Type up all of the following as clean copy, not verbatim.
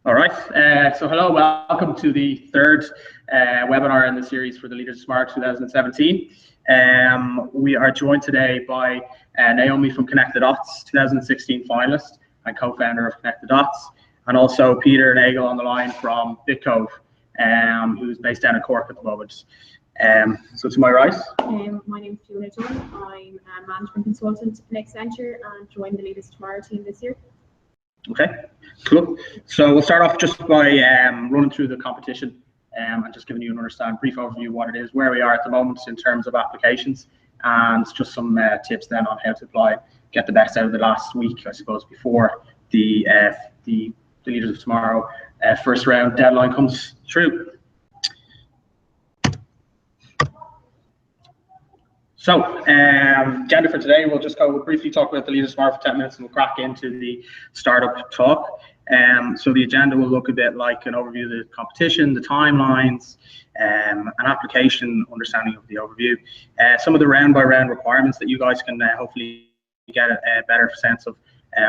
All right, so hello, welcome to the third webinar in the series for the Leaders of Tomorrow 2017. We are joined today by Naomi from Connect the Dots, 2016 finalist and co-founder of Connect the Dots, and also Peter Nagel on the line from Bitcove, who's based down in Cork at the moment. So to my right. My name is Nagel. I'm a management consultant at Accenture and joined the Leaders Tomorrow team this year. Okay, cool. So we'll start off just by running through the competition and just giving you an brief overview of what it is, where we are at the moment in terms of applications, and just some tips then on how to apply, get the best out of the last week, I suppose, before the Leaders of Tomorrow first round deadline comes through. So, agenda for today, we'll briefly talk about the Leaders Tomorrow for 10 minutes and we'll crack into the startup talk. So the agenda will look a bit like an overview of the competition, the timelines, an application understanding of the overview, some of the round by round requirements that you guys can hopefully get a better sense of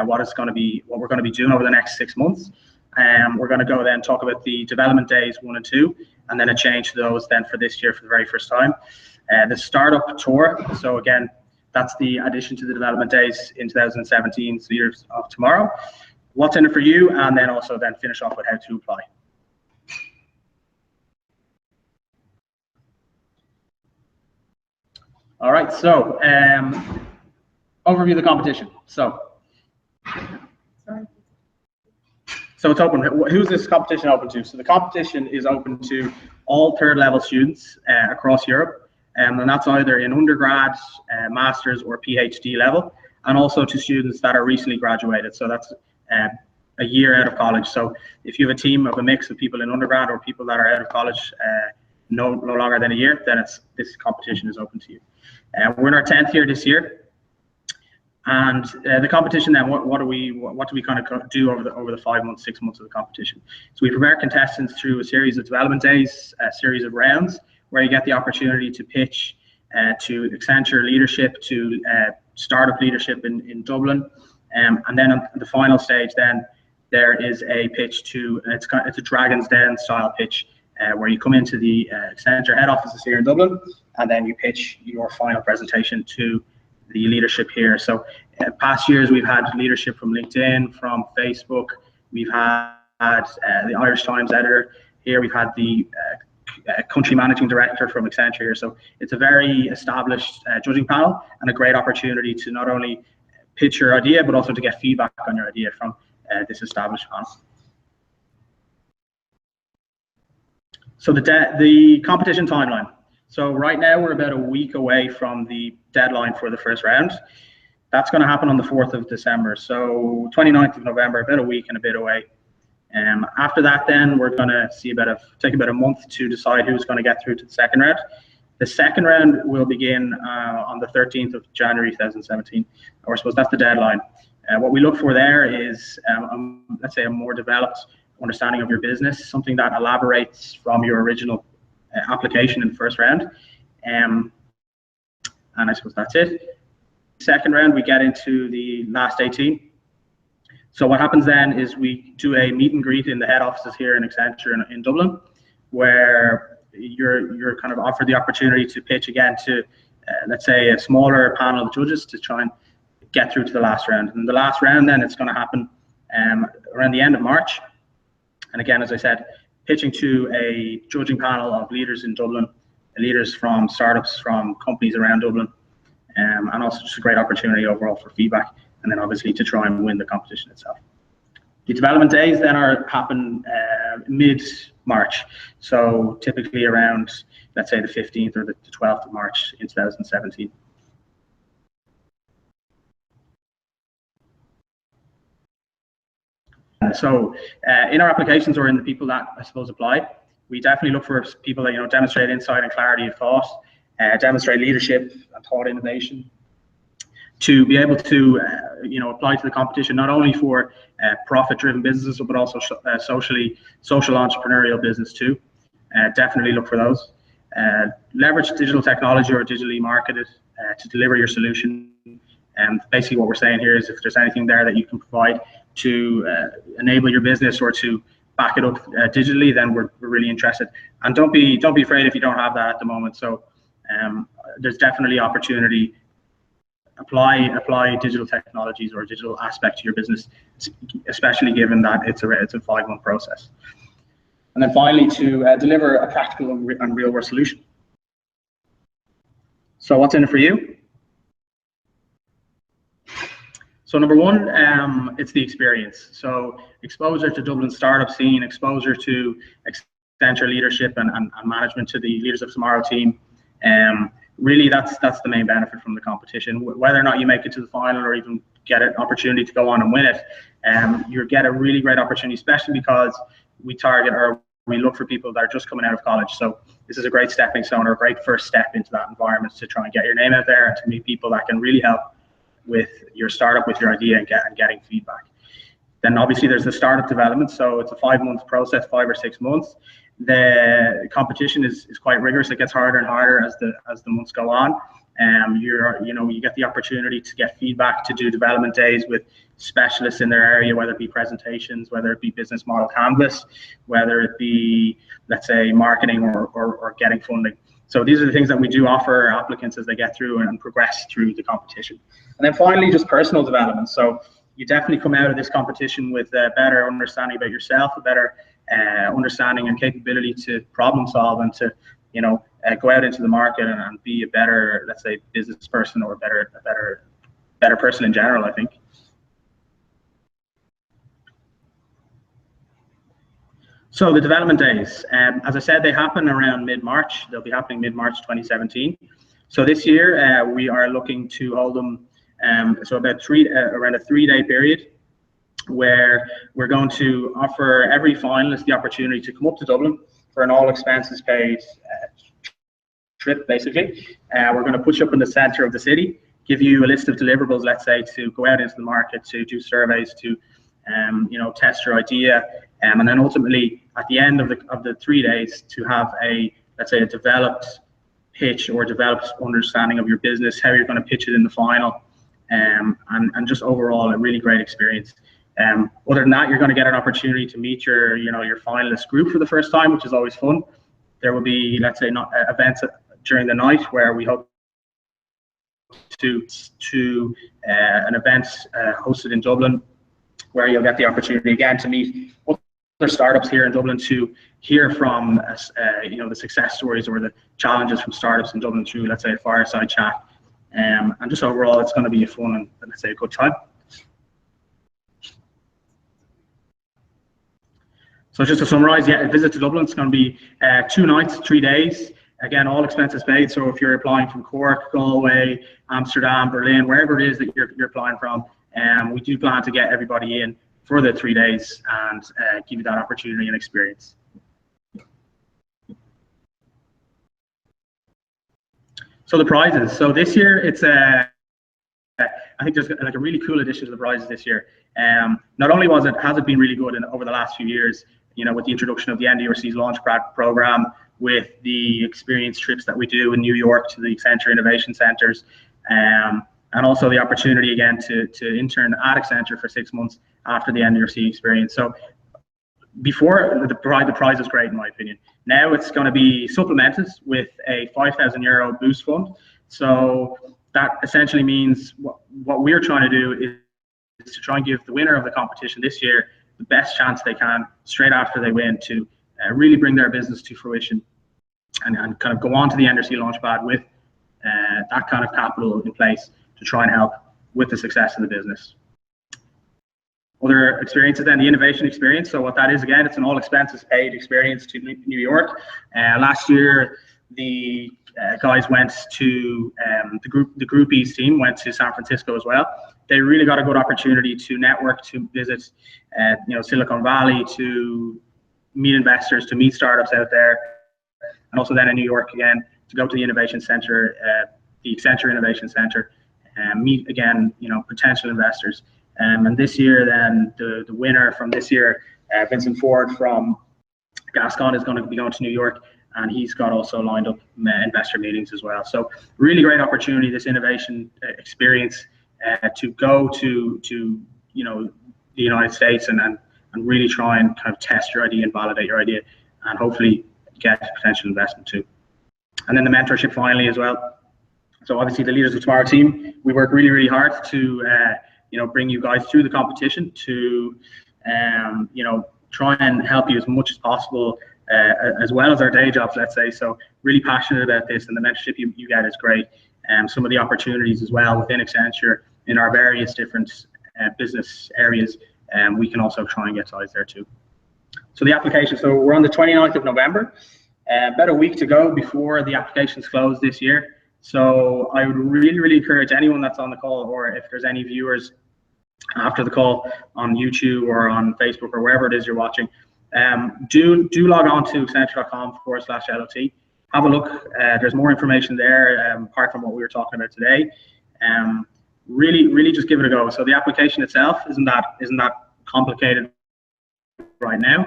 what we're going to be doing over the next 6 months. We're going to go then talk about the development days 1 and 2, and then a change to those then for this year for the very first time. The startup tour, so again, that's the addition to the development days in 2017, Leaders of Tomorrow. What's in it for you, and then also then finish off with how to apply. All right, so overview of the competition. So it's open. Who's this competition open to? So the competition is open to all third level students across Europe. And that's either in undergrad, master's or PhD level, and also to students that are recently graduated. So that's a year out of college. So if you have a team of a mix of people in undergrad or people that are out of college no longer than a year, then this competition is open to you. We're in our 10th year this year. And the competition then, what do we kind of do over the 5 months, 6 months of the competition? So we prepare contestants through a series of development days, a series of rounds, where you get the opportunity to pitch to Accenture leadership, to startup leadership in Dublin, and then on the final stage, then there is a pitch to it's a Dragon's Den style pitch, where you come into the Accenture head offices here in Dublin, and then you pitch your final presentation to the leadership here. So past years we've had leadership from LinkedIn, from Facebook, we've had the Irish Times editor here, we've had the country managing director from Accenture here. So it's a very established judging panel and a great opportunity to not only pitch your idea, but also to get feedback on your idea from this established panel. So the competition timeline. So right now we're about a week away from the deadline for the first round. That's going to happen on the 4th of December. So 29th of November, about a week and a bit away. After that, then we're going to take about a month to decide who's going to get through to the second round. The second round will begin on the 13th of January 2017, or I suppose that's the deadline. What we look for there is, let's say, a more developed understanding of your business, something that elaborates from your original application in the first round. And I suppose that's it. Second round, we get into the last 18. So what happens then is we do a meet and greet in the head offices here in Accenture in Dublin, where you're kind of offered the opportunity to pitch again to, let's say, a smaller panel of judges to try and get through to the last round. And the last round then, it's going to happen around the end of March. And again, as I said, pitching to a judging panel of leaders in Dublin, leaders from startups, from companies around Dublin, and also just a great opportunity overall for feedback, and then obviously to try and win the competition itself. The development days then happen mid-March, so typically around, let's say, the 15th or the 12th of March in 2017. So in our applications or in the people that I suppose apply, we definitely look for people that demonstrate insight and clarity of thought, demonstrate leadership and thought innovation, to be able to apply to the competition not only for profit-driven businesses but also social entrepreneurial business too. Definitely look for those. Leverage digital technology or digitally marketed to deliver your solution. And basically what we're saying here is if there's anything there that you can provide to enable your business or to back it up digitally, then we're really interested. And don't be afraid if you don't have that at the moment. So there's definitely opportunity. Apply digital technologies or digital aspect to your business, especially given that it's a 5-month process. And then finally, to deliver a practical and real world solution. So what's in it for you? So number one, it's the experience. So exposure to Dublin startup scene, exposure to Accenture leadership and management, to the Leaders of Tomorrow team. Really, that's the main benefit from the competition. Whether or not you make it to the final or even get an opportunity to go on and win it, you get a really great opportunity, especially because we target or we look for people that are just coming out of college. So this is a great stepping stone or a great first step into that environment to try and get your name out there and to meet people that can really help with your startup, with your idea, and getting feedback. Then obviously there's the startup development. So it's a 5-month process, 5 or 6 months. The competition is quite rigorous. It gets harder and harder as the months go on. You get the opportunity to get feedback, to do development days with specialists in their area, whether it be presentations, whether it be business model canvas, whether it be, let's say, marketing or getting funding. So these are the things that we do offer applicants as they get through and progress through the competition. And then finally, just personal development. So you definitely come out of this competition with a better understanding about yourself, a better understanding and capability to problem solve, and to go out into the market and be a better, let's say, business person, or a better person in general, I think. So the development days, as I said, they happen around mid-March. They'll be happening mid-March 2017. So this year we are looking to hold them around a 3-day period, where we're going to offer every finalist the opportunity to come up to Dublin for an all expenses paid trip, basically. We're going to put you up in the centre of the city, give you a list of deliverables, let's say, to go out into the market, to do surveys, to test your idea, and then ultimately at the end of the 3 days to have let's say, a developed pitch or developed understanding of your business, how you're going to pitch it in the final, and just overall a really great experience. Other than that, you're going to get an opportunity to meet your finalist group for the first time, which is always fun. There will be, let's say, events during the night where we hope to an event hosted in Dublin, where you'll get the opportunity again to meet other startups here in Dublin, to hear from the success stories or the challenges from startups in Dublin through, let's say, a fireside chat. And just overall, it's going to be a fun and, let's say, a good time. So just to summarize, a visit to Dublin is going to be 2 nights, 3 days. Again, all expenses paid. So if you're applying from Cork, Galway, Amsterdam, Berlin, wherever it is that you're applying from, we do plan to get everybody in for the 3 days and give you that opportunity and experience. So the prizes. So this year, it's I think there's like a really cool addition to the prizes this year. Not only has it been really good over the last few years, with the introduction of the NDRC's Launchpad program, with the experience trips that we do in New York to the Accenture Innovation Centers, and also the opportunity again to intern at Accenture for 6 months after the NDRC experience. So before, the prize is great in my opinion. Now it's going to be supplemented with a €5,000 boost fund. So that essentially means what we're trying to do is to try and give the winner of the competition this year the best chance they can straight after they win to really bring their business to fruition and kind of go on to the NDRC Launchpad with that kind of capital in place to try and help with the success of the business. Other experiences then, the innovation experience. So what that is, again, it's an all expenses paid experience to New York. Last year, the guys went to the groupies team went to San Francisco as well. They really got a good opportunity to network, to visit Silicon Valley, to meet investors, to meet startups out there, and also then in New York again to go to the Innovation Center, the Accenture Innovation Center, and meet again potential investors. And this year then the winner from this year, Vincent Ford from Gascon, is going to be going to New York, and he's got also lined up investor meetings as well. So really great opportunity, this innovation experience, to go to the United States and and really try and kind of test your idea and validate your idea, and hopefully get potential investment too. And then the mentorship finally as well. So obviously the Leaders of Tomorrow team, we work really, really hard to bring you guys through the competition, to try and help you as much as possible, as well as our day jobs, let's say. So really passionate about this, and the mentorship you get is great. Some of the opportunities as well within Accenture in our various different business areas, we can also try and get guys there too. So the application, so we're on the 29th of November, about a week to go before the applications close this year. So I would really, really encourage anyone that's on the call, or if there's any viewers after the call on YouTube or on Facebook or wherever it is you're watching, do log on to accenture.com/LOT. Have a look. There's more information there apart from what we were talking about today. Really just give it a go. So the application itself isn't that complicated right now.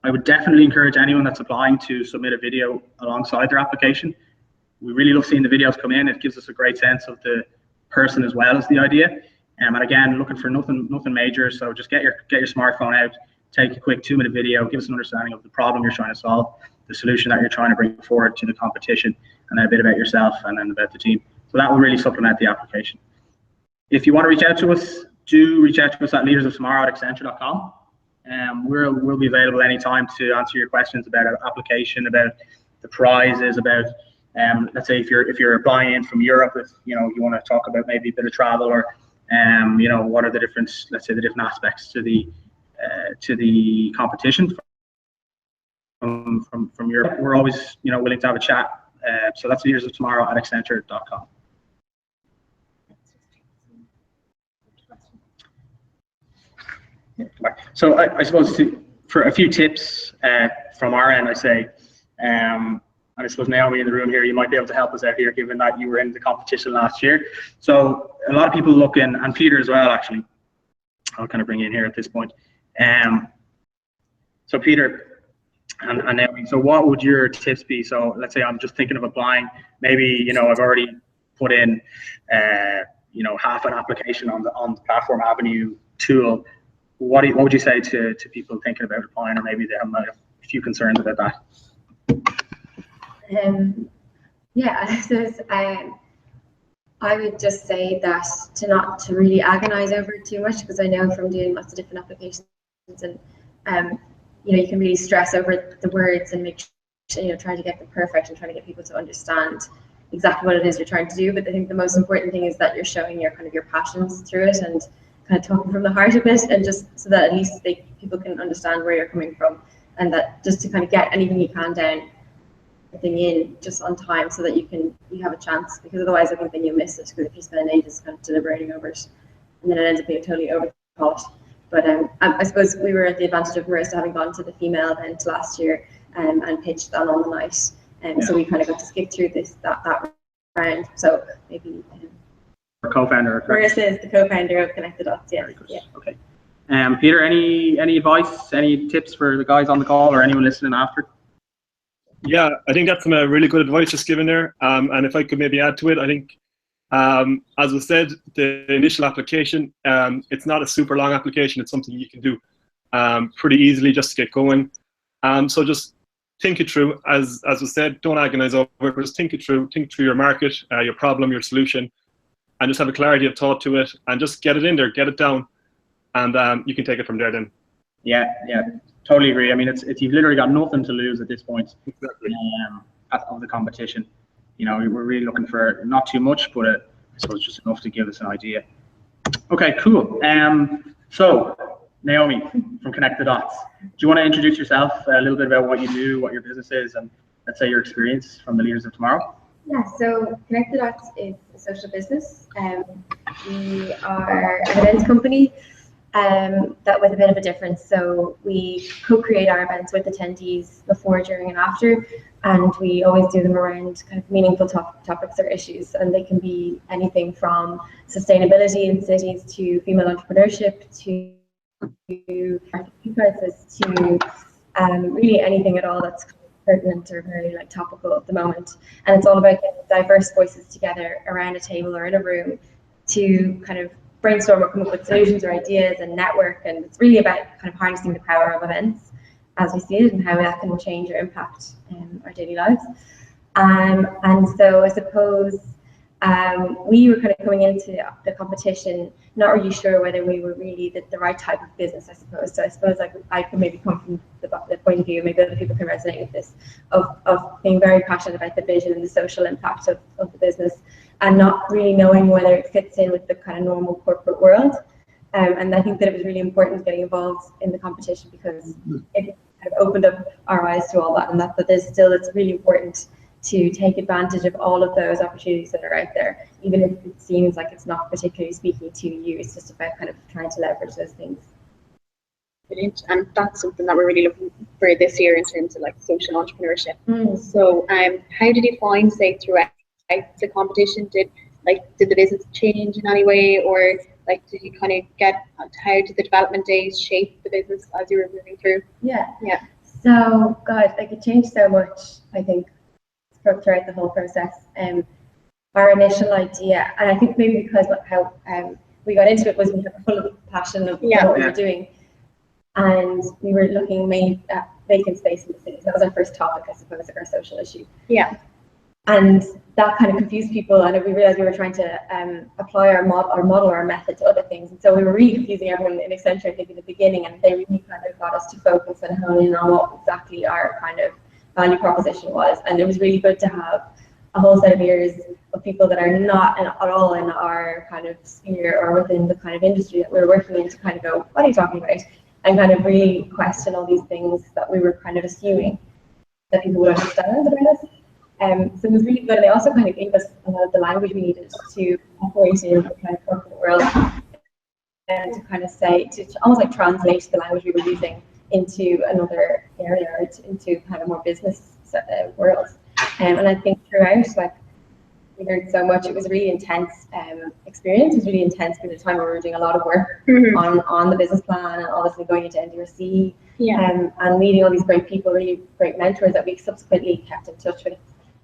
I would definitely encourage anyone that's applying to submit a video alongside their application. We really love seeing the videos come in. It gives us a great sense of the person as well as the idea. And again, looking for nothing major. So just get your smartphone out, take a quick 2-minute video, give us an understanding of the problem you're trying to solve, the solution that you're trying to bring forward to the competition, and then a bit about yourself and then about the team. So that will really supplement the application. If you want to reach out to us, do reach out to us at leadersoftomorrow@accenture.com. We'll be available anytime to answer your questions about our application, about the prizes, about let's say if you're applying in from Europe, if you want to talk about maybe a bit of travel, or what are the different, let's say, the different aspects to the competition from Europe. We're always willing to have a chat. So that's leadersoftomorrow@accenture.com. So I suppose for a few tips from our end, I say, and I suppose Naomi in the room here, you might be able to help us out here, given that you were in the competition last year. So a lot of people look in, and Peter as well, actually, I'll kind of bring you in here at this point. So Peter and Naomi, so what would your tips be? So let's say I'm just thinking of applying, maybe, I've already put in, half an application on the Platform Avenue tool. What would you say to people thinking about applying, or maybe they have a few concerns about that? I would just say that not to really agonize over it too much, because I know from doing lots of different applications, and you can really stress over the words and make sure, trying to get them perfect and trying to get people to understand exactly what it is you're trying to do. But I think the most important thing is that you're showing your passions through it, and kind of talking from the heart of it, and just so that at least people can understand where you're coming from, and that just to kind of get anything you can down thing in just on time, so that you have a chance, because otherwise I think then you miss it, because if you spend ages kind of deliberating over it, and then it ends up being totally overthought. But I suppose we were at the advantage of Marissa having gone to the female event last year and pitched on the night, and so we kind of got to skip through that round. So maybe co-founder. Marissa is the co-founder of Connect the Dots. Yeah. Yeah. Okay. Peter, any advice, any tips for the guys on the call or anyone listening after? Yeah, I think that's some really good advice just given there. And if I could maybe add to it, I think, as was said, the initial application, it's not a super long application. It's something you can do pretty easily just to get going. So just think it through. As was said, don't agonize over it, but just think it through. Think through your market, your problem, your solution, and just have a clarity of thought to it, and just get it in there, get it down, and you can take it from there then. Yeah, totally agree. I mean, it's you've literally got nothing to lose at this point. Exactly. Of the competition. We're really looking for not too much, but I suppose just enough to give us an idea. Okay, cool. So Naomi from Connect the Dots, do you want to introduce yourself a little bit about what you do, what your business is, and let's say your experience from the Leaders of Tomorrow? Yeah, so Connect the Dots is a social business. We are an events company that with a bit of a difference. So we co-create our events with attendees before, during, and after, and we always do them around kind of meaningful topics or issues, and they can be anything from sustainability in cities to female entrepreneurship to crisis to really anything at all that's pertinent or very topical at the moment. And it's all about getting diverse voices together around a table or in a room to kind of brainstorm or come up with solutions or ideas and network. And it's really about kind of harnessing the power of events as we see it and how that can change or impact our daily lives. And so I suppose we were kind of coming into the competition not really sure whether we were really the right type of business, I suppose. So I suppose like I could maybe come from the point of view, maybe other people can resonate with this, of being very passionate about the vision and the social impact of the business, and not really knowing whether it fits in with the kind of normal corporate world. And I think that it was really important getting involved in the competition because it kind of opened up our eyes to all that, and that it's really important to take advantage of all of those opportunities that are out there, even if it seems like it's not particularly speaking to you. It's just about kind of trying to leverage those things. Brilliant. And that's something that we're really looking for this year in terms of like social entrepreneurship. So how did you find, say, throughout the competition, did the business change in any way, or like did you kind of how did the development days shape the business as you were moving through? Yeah. So God, like it changed so much, I think, throughout the whole process. Our initial idea, and I think maybe because how we got into it was we were full of passion of what we were doing, and we were looking mainly at vacant space in the city. So that was our first topic, I suppose, like our social issue. Yeah. And that kind of confused people, and we realized we were trying to apply our model or our method to other things. And so we were really confusing everyone in Accenture, I think, in the beginning, and they really kind of got us to focus and hone in on what exactly our kind of value proposition was. And it was really good to have a whole set of ears of people that are not at all in our kind of sphere or within the kind of industry that we were working in to kind of go, what are you talking about? And kind of really question all these things that we were kind of assuming that people would understand about us. So it was really good. And they also kind of gave us a lot of the language we needed to operate in the kind of corporate world, and to kind of to almost like translate the language we were using into another area, or into kind of more business worlds. And I think throughout, like, we learned so much. It was a really intense experience. It was really intense for the time where we were doing a lot of work on the business plan and all this, and going into NDRC, and meeting all these great people, really great mentors that we subsequently kept in touch with,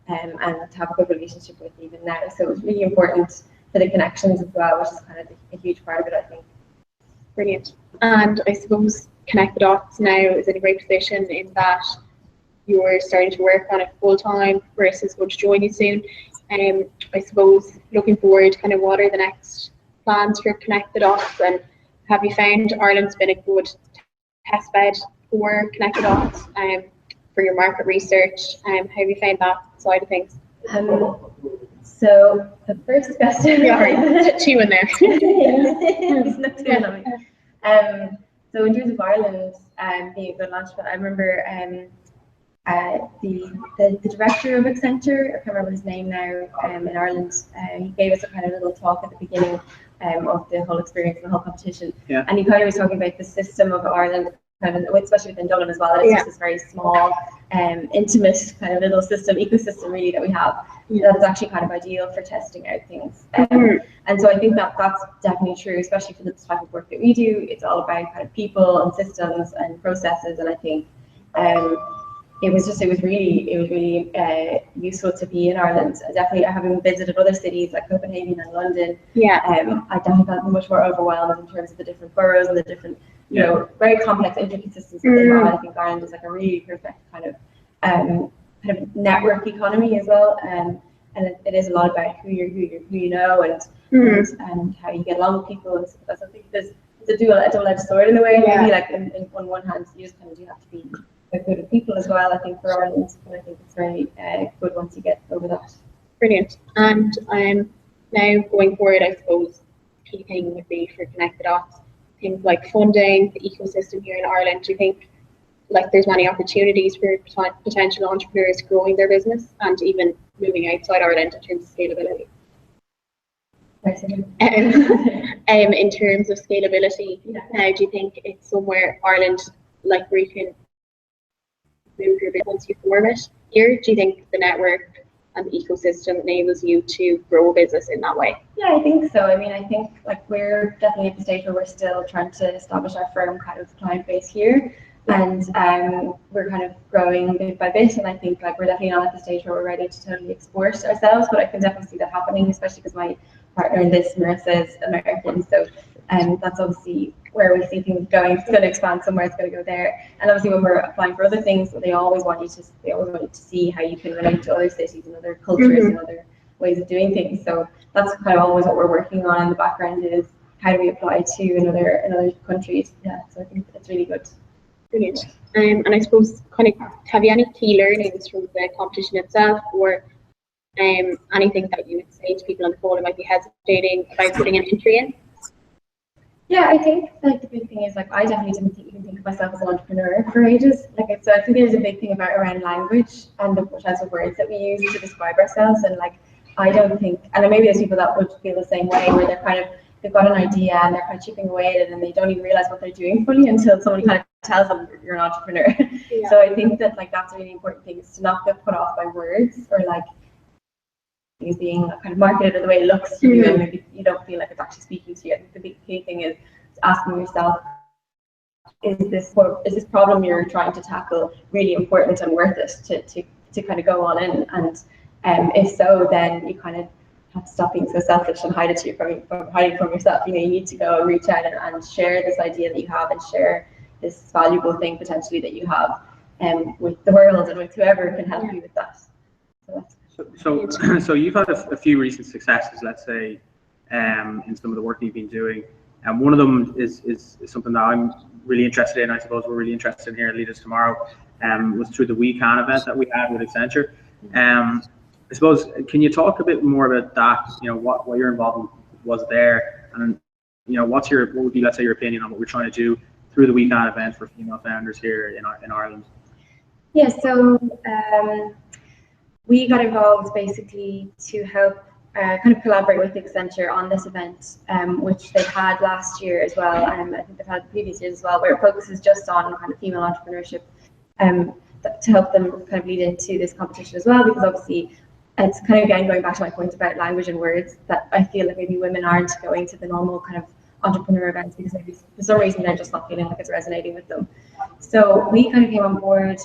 and to have a good relationship with even now. So it was really important for the connections as well, which is kind of a huge part of it, I think. Brilliant. And I suppose Connect the Dots now is in a great position in that you're starting to work on it full time versus going to join you soon. I suppose looking forward, kind of what are the next plans for Connect the Dots, and have you found Ireland's been a good test bed for Connect the Dots for your market research? How have you found that side of things? So the first question, two in there. It's not too long. So in terms of Ireland being a good launchpad, I remember the director of Accenture, I can't remember his name now, in Ireland, he gave us a kind of little talk at the beginning of the whole experience and the whole competition. And he kind of was talking about the system of Ireland, kind of, especially within Dublin as well. It's just this very small, intimate kind of little ecosystem really that we have, that is actually kind of ideal for testing out things. And so I think that that's definitely true, especially for the type of work that we do. It's all about kind of people and systems and processes, and I think it was really useful to be in Ireland. Definitely, having visited other cities like Copenhagen and London, I definitely felt much more overwhelmed in terms of the different boroughs and the different, very complex, intricate systems that they have. I think Ireland is like a really perfect kind of network economy as well, and it is a lot about who you know and how you get along with people. And so I think there's a double-edged sword in a way. Maybe like on one hand, you just kind of do have to be good with people as well, I think, for Ireland, and I think it's very good once you get over that. Brilliant. And now going forward, I suppose key thing would be for Connect the Dots, things like funding, the ecosystem here in Ireland. Do you think like there's many opportunities for potential entrepreneurs growing their business and even moving outside Ireland in terms of scalability? In terms of scalability, do you think it's somewhere Ireland, like where you can move your business once you form it here? Do you think the network and the ecosystem enables you to grow a business in that way? Yeah, I think so. I mean, I think like we're definitely at the stage where we're still trying to establish our firm kind of client base here, and we're kind of growing bit by bit. And I think like we're definitely not at the stage where we're ready to totally export ourselves, but I can definitely see that happening, especially because my partner in this, Marissa is American, so that's obviously where we see things going. If it's going to expand somewhere, it's going to go there. And obviously, when we're applying for other things, they always want you to see how you can relate to other cities and other cultures and other ways of doing things. So that's kind of always what we're working on in the background, is how do we apply to another country. Yeah, so I think it's really good. Brilliant. And I suppose, kind of, have you any key learnings from the competition itself, or anything that you would say to people on the phone who might be hesitating about putting an entry in? Yeah, I think like the big thing is, like, I definitely didn't even think of myself as an entrepreneur for ages. Like, so I think there's a big thing around language and the types of words that we use to describe ourselves. And like, I don't think, and maybe there's people that would feel the same way, where they've got an idea and they're kind of chipping away at it, and they don't even realize what they're doing fully until somebody kind of tells them you're an entrepreneur. Yeah. So I think that like that's a really important thing, is to not get put off by words, or like things being kind of marketed or the way it looks to you, and maybe you don't feel like it's actually speaking to you. I think the big key thing is asking yourself, is this problem you're trying to tackle really important and worth it to kind of go on in? And if so, then you kind of have to stop being so selfish and hide it from hiding from yourself. You know, you need to go and reach out and share this idea that you have, and share this valuable thing potentially that you have, with the world and with whoever can help you with that. So you've had a few recent successes, let's say, in some of the work you've been doing, and one of them is something that I'm really interested in. I suppose we're really interested in here at Leaders Tomorrow, was through the We Can event that we had with Accenture. I suppose, can you talk a bit more about that? You know, what your involvement was there, and you know, what would be, let's say, your opinion on what we're trying to do through the We Can event for female founders here in Ireland? Yeah, so we got involved basically to help kind of collaborate with Accenture on this event, which they had last year as well. I think they've had previous years as well, where it focuses just on kind of female entrepreneurship, to help them kind of lead into this competition as well, because obviously it's kind of, again, going back to my point about language and words, that I feel like maybe women aren't going to the normal kind of entrepreneur events because maybe for some reason they're just not feeling like it's resonating with them. So we kind of came on board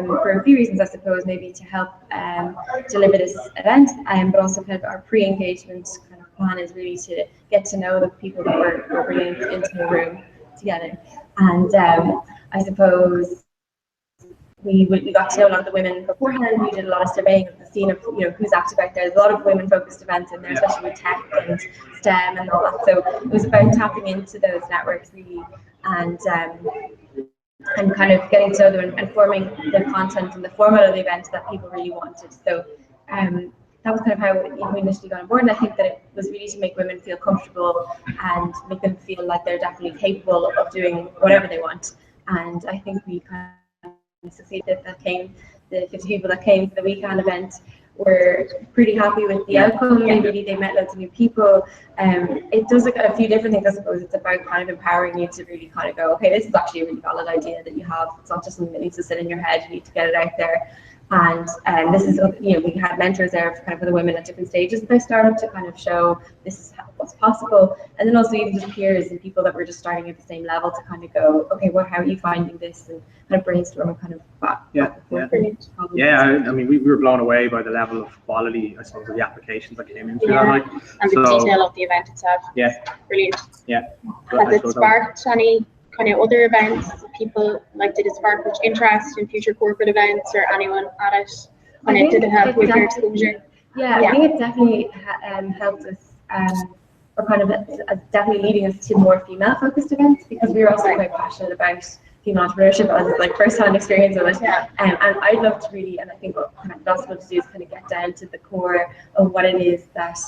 for a few reasons, I suppose, maybe to help deliver this event, but also kind of our pre-engagement kind of plan is really to get to know the people that we're bringing into the room together. And I suppose we got to know a lot of the women beforehand. We did a lot of surveying of the scene of, you know, who's active out there. There's a lot of women-focused events in there, especially with tech and STEM and all that. So it was about tapping into those networks really, and kind of getting to know them and forming the content and the format of the event that people really wanted. So that was kind of how we initially got on board, and I think that it was really to make women feel comfortable and make them feel like they're definitely capable of doing whatever they want. And I think we kind of succeeded. The 50 people that came to the We Can event were pretty happy with the outcome. Maybe they met loads of new people. It does a few different things, I suppose. It's about kind of empowering you to really kind of go, okay, this is actually a really valid idea that you have. It's not just something that needs to sit in your head. You need to get it out there. And this is, you know, we had mentors there for the women at different stages of their startup to kind of show this is what's possible. And then also even just peers and people that were just starting at the same level to kind of go, okay, how are you finding this? And kind of brainstorm and kind of I mean, we were blown away by the level of quality, I suppose, of the applications that came into that. Like, and the detail of the event itself. Yeah. Brilliant. Yeah. Has it sparked any kind of other events? People, like, did it spark much interest in future corporate events, or anyone at it? And did it help with your exposure? Yeah, I think it definitely helped us, or kind of definitely leading us to more female-focused events, because we were also quite passionate about female entrepreneurship as like first-hand experience of it. And I'd love to really, and I think what kind of possible to do is kind of get down to the core of what it is that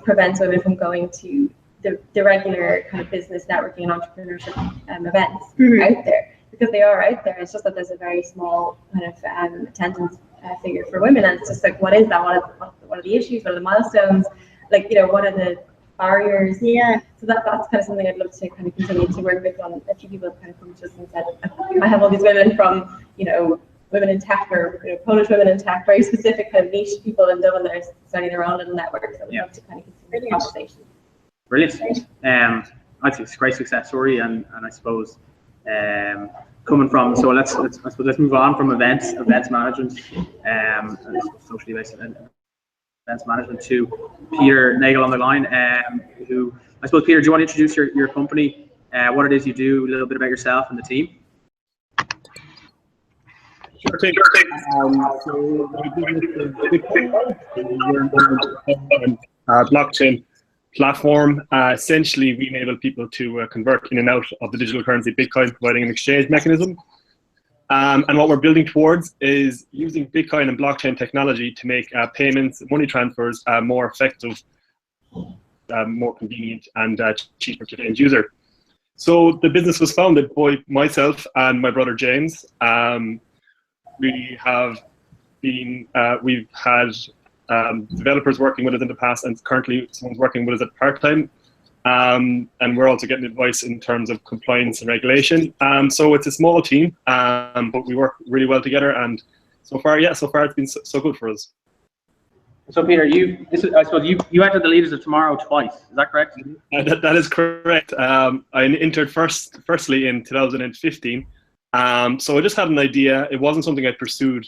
prevents women from going to the regular kind of business networking and entrepreneurship events out there, because they are out there. It's just that there's a very small kind of attendance figure for women, and it's just like, what is that? What are the issues? What are the milestones? Like, you know, what are the barriers? Yeah. So that's kind of something I'd love to kind of continue to work with. On a few people have kind of come to us and said, I have all these women from, you know, women in tech, or, you know, Polish women in tech, very specific kind of niche people in Dublin that are starting their own little network. So we'd love to kind of continue the conversation. Brilliant. I think it's a great success story, and I suppose coming from, so let's move on from events management, and socially based event events management, to Peter Nagel on the line, who, I suppose, Peter, do you want to introduce your company, what it is you do, a little bit about yourself and the team? Sure thing. So my business is Bitcove. We're a blockchain platform. Essentially, we enable people to convert in and out of the digital currency Bitcoin, providing an exchange mechanism. And what we're building towards is using Bitcoin and blockchain technology to make payments, money transfers more effective, more convenient, and cheaper to the end user. So the business was founded by myself and my brother James. We have been, we've had developers working with us in the past, and currently someone's working with us at part-time. And we're also getting advice in terms of compliance and regulation. So it's a small team, but we work really well together. And so far it's been so good for us. So Peter, I suppose you entered the Leaders of Tomorrow twice. Is that correct? That is correct. I entered firstly in 2015. So I just had an idea. It wasn't something I pursued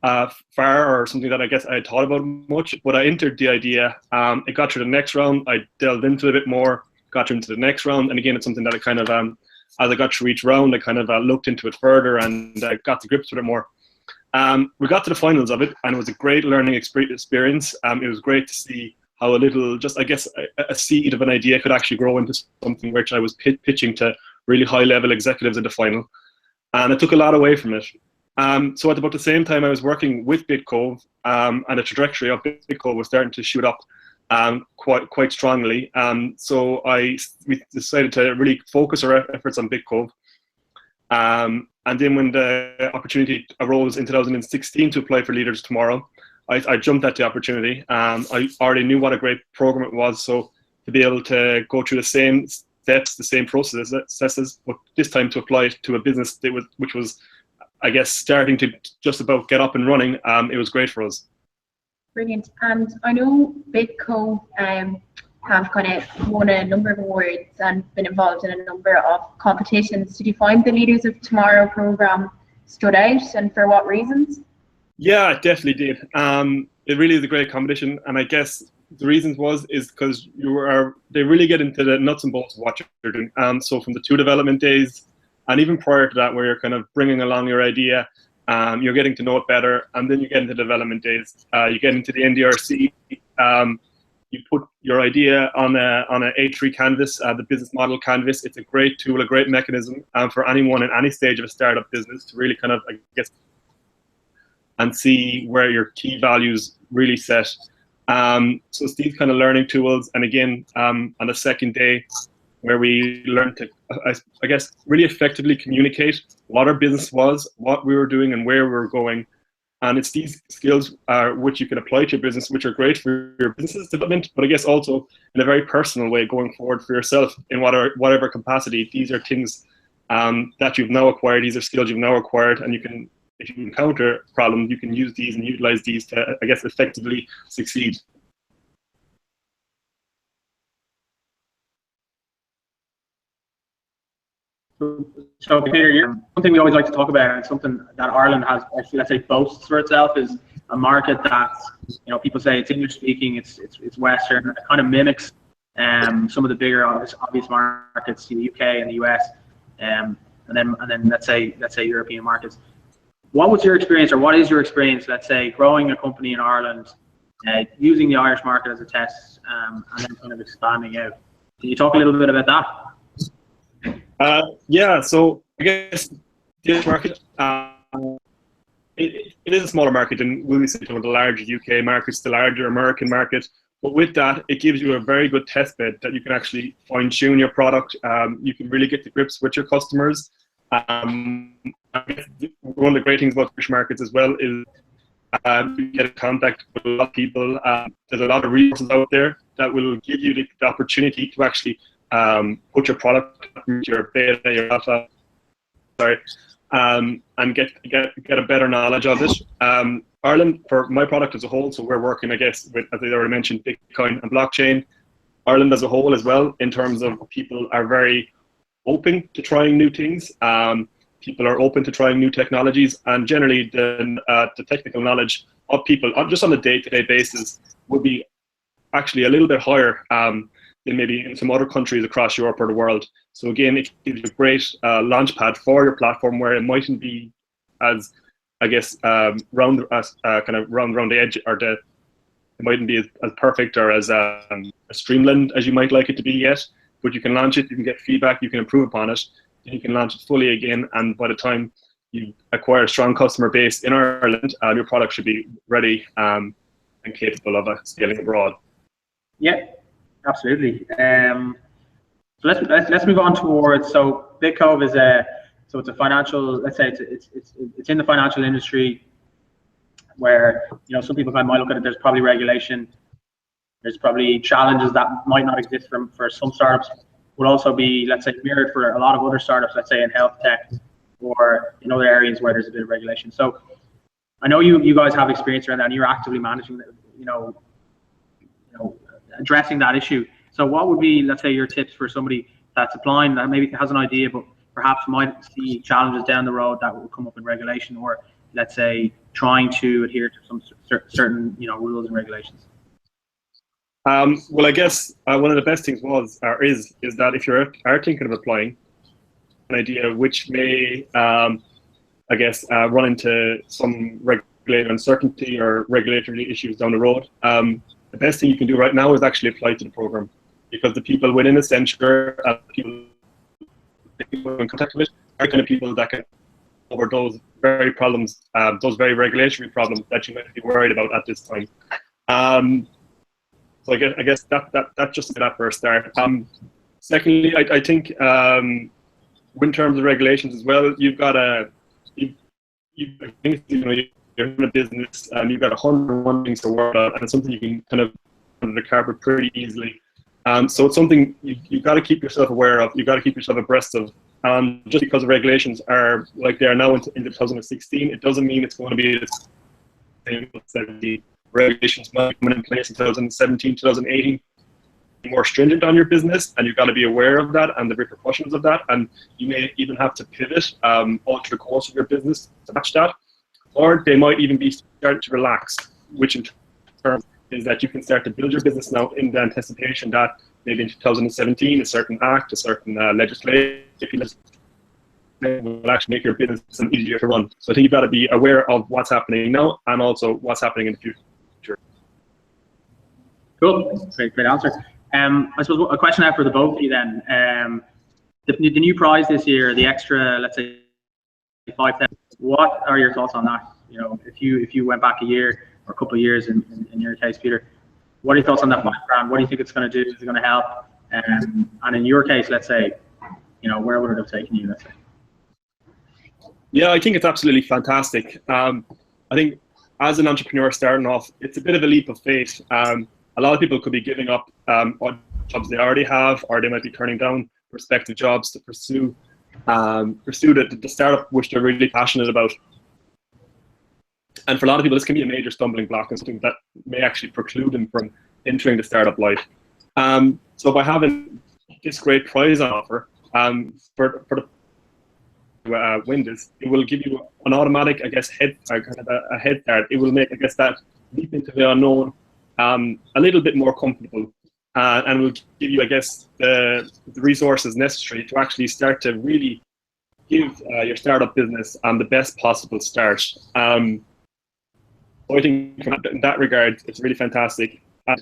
far, or something that I guess I had thought about much, but I entered the idea. It got through the next round. I delved into it a bit more, got through into the next round. And again, it's something that I kind of, as I got through each round, I kind of looked into it further and got to grips with it more. We got to the finals of it, and it was a great learning experience. It was great to see how a little, just I guess, a seed of an idea could actually grow into something which I was pitching to really high-level executives in the final. And I took a lot away from it. So at about the same time, I was working with Bitcove, and the trajectory of Bitcove was starting to shoot up quite strongly. So we decided to really focus our efforts on Bitcove. And then when the opportunity arose in 2016 to apply for Leaders Tomorrow, I jumped at the opportunity. I already knew what a great program it was, so to be able to go through the same steps, the same processes, but this time to apply it to a business which was, I guess, starting to just about get up and running, it was great for us. Brilliant. And I know Bitcove have kind of won a number of awards and been involved in a number of competitions. Did you find the Leaders of Tomorrow program stood out, and for what reasons? Yeah, it definitely did. It really is a great competition, and I guess the reasons is because they really get into the nuts and bolts of what you're doing. So from the 2 development days, and even prior to that, where you're kind of bringing along your idea, you're getting to know it better, and then you get into development days. You get into the NDRC. You put your idea on a A3 canvas, the business model canvas. It's a great tool, a great mechanism for anyone in any stage of a startup business to really kind of, I guess, and see where your key values really set. So it's these kind of learning tools, and again, on the second day, where we learned to, I guess, really effectively communicate what our business was, what we were doing, and where we were going. And it's these skills which you can apply to your business, which are great for your business development, but I guess also in a very personal way going forward for yourself in whatever capacity. These are things that you've now acquired. These are skills you've now acquired, and you can, if you encounter problems, you can use these and utilize these to, I guess, effectively succeed. So Peter, something we always like to talk about, and it's something that Ireland has, actually, let's say, boasts for itself, is a market that's, people say it's English speaking, it's Western, it kind of mimics some of the bigger obvious markets, the UK and the US, and then let's say European markets. What was your experience, or what is your experience, let's say, growing a company in Ireland, using the Irish market as a test, and then kind of expanding out? Can you talk a little bit about that? Yeah, so I guess the Irish market, it is a smaller market than we see some of the larger UK markets, the larger American market. But with that, it gives you a very good test bed that you can actually fine tune your product. You can really get to grips with your customers. I guess one of the great things about Irish markets as well is you get in contact with a lot of people. There's a lot of resources out there that will give you the opportunity to actually put your product, your beta, your alpha, and get a better knowledge of it. Ireland, for my product as a whole, so we're working, I guess, with, as I already mentioned, Bitcoin and blockchain. Ireland as a whole as well, in terms of people are very open to trying new things. People are open to trying new technologies, and generally the technical knowledge of people, just on a day-to-day basis, would be actually a little bit higher than maybe in some other countries across Europe or the world. So again, it gives you a great launch pad for your platform, where it mightn't be as, I guess, round the edge, or it mightn't be as perfect or as streamlined as you might like it to be yet. But you can launch it, you can get feedback, you can improve upon it, and you can launch it fully again. And by the time you acquire a strong customer base in Ireland, your product should be ready and capable of scaling abroad. Yeah, absolutely. So let's move on towards, so Bitcove is it's a financial, let's say it's in the financial industry, where, you know, some people might look at it, there's probably regulation, there's probably challenges that might not exist for some startups, would also be, let's say, mirrored for a lot of other startups, let's say in health tech or in other areas where there's a bit of regulation. So I know you guys have experience around that, and you're actively managing, addressing that issue. So what would be, let's say, your tips for somebody that's applying, that maybe has an idea, but perhaps might see challenges down the road that will come up in regulation, or let's say trying to adhere to some certain rules and regulations? Well, I guess one of the best things is that if you are thinking of applying, an idea which may, run into some regulatory uncertainty or regulatory issues down the road, the best thing you can do right now is actually apply to the program, because the people within Accenture, people in contact with, are kind of people that can over those very problems, those very regulatory problems that you might be worried about at this time. So I guess that just that for a start. Secondly, I think in terms of regulations as well, you've got you're in a business and you've got 101 things to work on, and it's something you can kind of under the carpet pretty easily. So it's something you've got to keep yourself aware of. You've got to keep yourself abreast of. Just because the regulations are like they are now in 2016, it doesn't mean it's going to be the same. 70 regulations might come in place in 2017, 2018. More stringent on your business, and you've got to be aware of that and the repercussions of that. And you may even have to pivot alter the course of your business to match that, or they might even be starting to relax, which in turn is that you can start to build your business now in the anticipation that maybe in 2017 a certain act, a certain legislation will actually make your business easier to run. So I think you've got to be aware of what's happening now and also what's happening in the future. Cool, great answer. I suppose a question out for the both of you then. The new prize this year, the extra, let's say, 5,000. What are your thoughts on that? If you went back a year or a couple of years in your case, Peter, what are your thoughts on that $5,000? What do you think it's going to do? Is it going to help? And in your case, let's say, where would it have taken you? Let's say. Yeah, I think it's absolutely fantastic. I think as an entrepreneur starting off, it's a bit of a leap of faith. A lot of people could be giving up on jobs they already have, or they might be turning down prospective jobs to pursue the startup which they're really passionate about. And for a lot of people, this can be a major stumbling block and something that may actually preclude them from entering the startup life. So by having this great prize on offer for the win this, it will give you an automatic, I guess, head start. It will make, I guess, that leap into the unknown a little bit more comfortable, and will give you, I guess, the resources necessary to actually start to really give your startup business the best possible start. So I think in that regard, it's really fantastic. And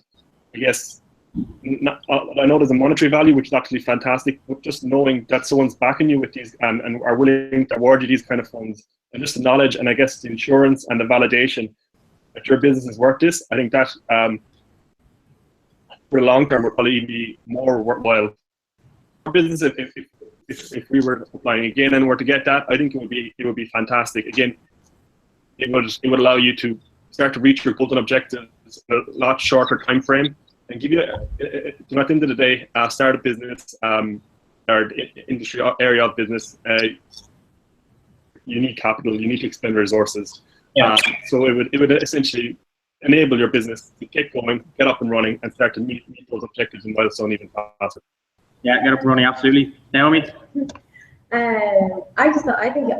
I guess I know there's a monetary value, which is absolutely fantastic, but just knowing that someone's backing you with these and are willing to award you these kind of funds, and just the knowledge and I guess the insurance and the validation that your business is worth this, I think that for the long term will probably be more worthwhile. Our business, if we were applying again and were to get that, I think it would be fantastic. Again, it would allow you to start to reach your goals and objectives in a lot shorter time frame, and give you, at the end of the day, start a business or industry area of business. You need capital, you need to expend resources. Yeah. So it would essentially enable your business to get going, get up and running, and start to meet those objectives and milestones even faster. Yeah, get up and running, absolutely. Naomi? I think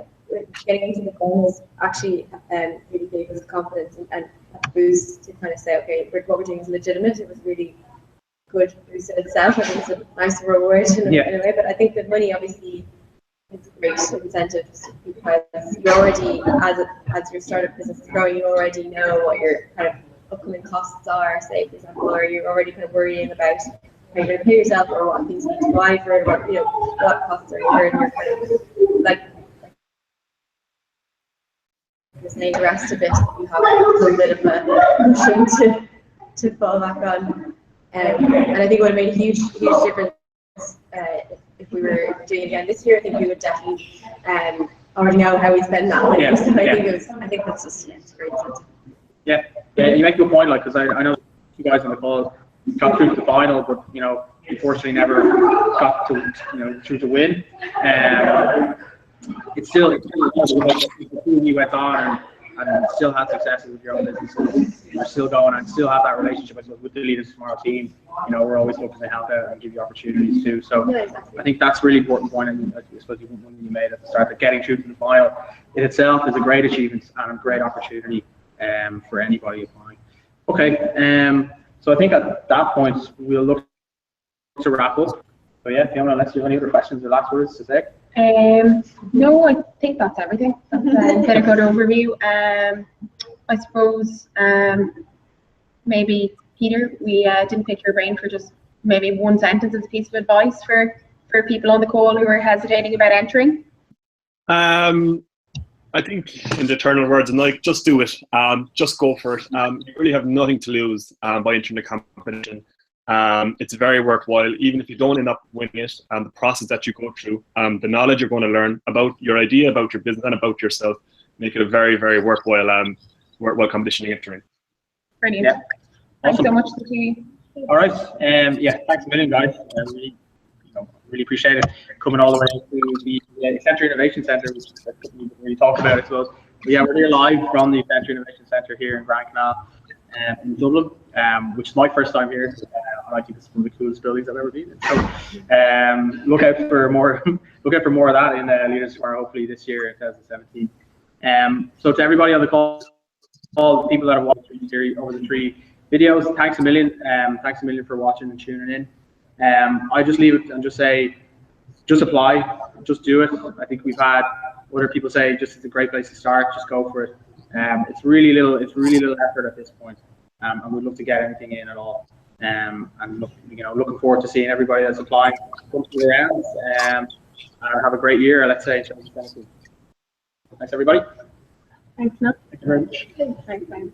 getting into the phone is actually really gave us confidence and a boost to kind of say, okay, what we're doing is legitimate. It was really good boost in itself. I think it's a nice reward in a way, but I think that money obviously is a great incentive because you already, as your startup business is growing, you already know what your kind of upcoming costs are, say, for example, or you're already kind of worrying about how you're going to pay yourself or what things you need to buy for it, or what costs are incurred, and you're kind of like saying the rest of it, you have a little bit of a cushion to fall back on. And I think it would have made a huge difference if we were doing it again this year. I think we would definitely already know how we spend that money. So I think that's just a great incentive. Yeah, you make a good point, like, because I know you guys on the call got through to the final, but unfortunately never got to through to win. It's still you went on and still had successes with your own business. You're still going and still have that relationship with the Leaders Tomorrow team. We're always looking to help out and give you opportunities too. So I think that's a really important point, and especially one you made at the start, that getting through to the final in itself is a great achievement and a great opportunity for anybody applying. Okay, so I think at that point we'll look to wrap up. So yeah, Fiona, unless you have any other questions or last words to say. No, I think that's everything. That's a good overview. I suppose maybe Peter, we didn't pick your brain for just maybe one sentence as a piece of advice for people on the call who are hesitating about entering. I think in the eternal words, and like, just do it. Just go for it. You really have nothing to lose by entering the competition. It's very worthwhile, even if you don't end up winning it. The process that you go through, the knowledge you're going to learn about your idea, about your business, and about yourself, make it a very, very worthwhile competition to enter in. Brilliant. Yeah. Thanks Awesome. so much to you. All right. Yeah, thanks a million, guys. Really appreciate it coming all the way to the Accenture Innovation Centre, which is something we talked about, I suppose. But yeah, we're here live from the Accenture Innovation Centre here in Grand Canal in Dublin, which is my first time here. And I think it's one of the coolest buildings I've ever been in. So look out for more. Look out for more of that in Leaders Tomorrow, hopefully this year in 2017. So to everybody on the call, all the people that have watched the series over the 3 videos, thanks a million. Thanks a million for watching and tuning in. I just leave it and just say, just apply, just do it. I think we've had other people say, just it's a great place to start. Just go for it. It's really little effort at this point, and we'd love to get anything in at all. And looking forward to seeing everybody that's applying come to the rounds. And have a great year. Let's say. Thanks everybody. Thanks, Matt. Thank you very much. Thanks, man.